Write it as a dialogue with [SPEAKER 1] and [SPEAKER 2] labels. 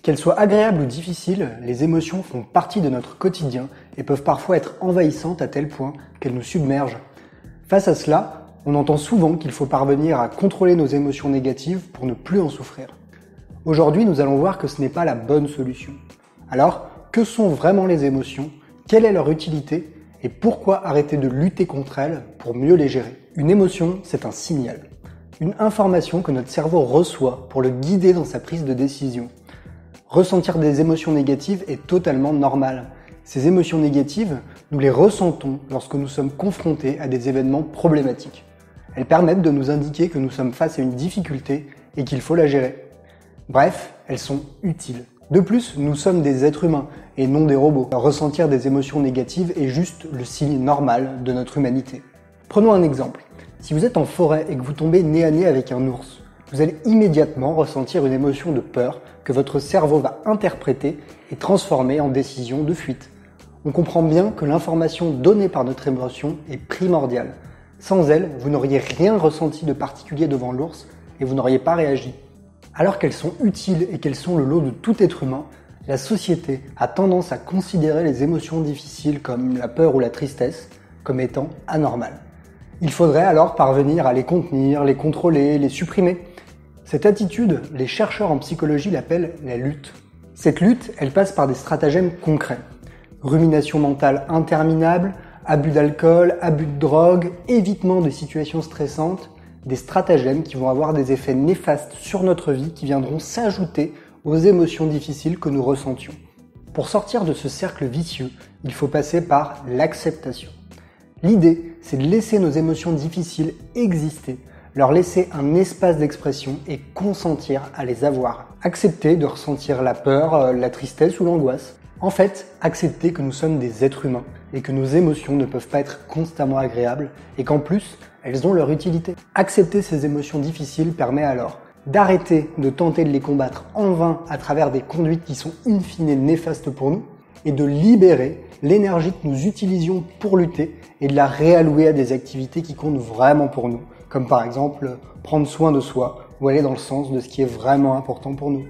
[SPEAKER 1] Qu'elles soient agréables ou difficiles, les émotions font partie de notre quotidien et peuvent parfois être envahissantes à tel point qu'elles nous submergent. Face à cela, on entend souvent qu'il faut parvenir à contrôler nos émotions négatives pour ne plus en souffrir. Aujourd'hui, nous allons voir que ce n'est pas la bonne solution. Alors, que sont vraiment les émotions? Quelle est leur utilité? Et pourquoi arrêter de lutter contre elles pour mieux les gérer? Une émotion, c'est un signal. Une information que notre cerveau reçoit pour le guider dans sa prise de décision. Ressentir des émotions négatives est totalement normal. Ces émotions négatives, nous les ressentons lorsque nous sommes confrontés à des événements problématiques. Elles permettent de nous indiquer que nous sommes face à une difficulté et qu'il faut la gérer. Bref, elles sont utiles. De plus, nous sommes des êtres humains et non des robots. Ressentir des émotions négatives est juste le signe normal de notre humanité. Prenons un exemple. Si vous êtes en forêt et que vous tombez nez à nez avec un ours, vous allez immédiatement ressentir une émotion de peur que votre cerveau va interpréter et transformer en décision de fuite. On comprend bien que l'information donnée par notre émotion est primordiale. Sans elle, vous n'auriez rien ressenti de particulier devant l'ours et vous n'auriez pas réagi. Alors qu'elles sont utiles et qu'elles sont le lot de tout être humain, la société a tendance à considérer les émotions difficiles comme la peur ou la tristesse comme étant anormales. Il faudrait alors parvenir à les contenir, les contrôler, les supprimer. Cette attitude, les chercheurs en psychologie l'appellent la lutte. Cette lutte, elle passe par des stratagèmes concrets. Rumination mentale interminable, abus d'alcool, abus de drogue, évitement de situations stressantes, des stratagèmes qui vont avoir des effets néfastes sur notre vie qui viendront s'ajouter aux émotions difficiles que nous ressentions. Pour sortir de ce cercle vicieux, il faut passer par l'acceptation. L'idée, c'est de laisser nos émotions difficiles exister, leur laisser un espace d'expression et consentir à les avoir. Accepter de ressentir la peur, la tristesse ou l'angoisse. En fait, accepter que nous sommes des êtres humains et que nos émotions ne peuvent pas être constamment agréables et qu'en plus, elles ont leur utilité. Accepter ces émotions difficiles permet alors d'arrêter de tenter de les combattre en vain à travers des conduites qui sont in fine néfastes pour nous et de libérer l'énergie que nous utilisions pour lutter et de la réallouer à des activités qui comptent vraiment pour nous, comme par exemple prendre soin de soi ou aller dans le sens de ce qui est vraiment important pour nous.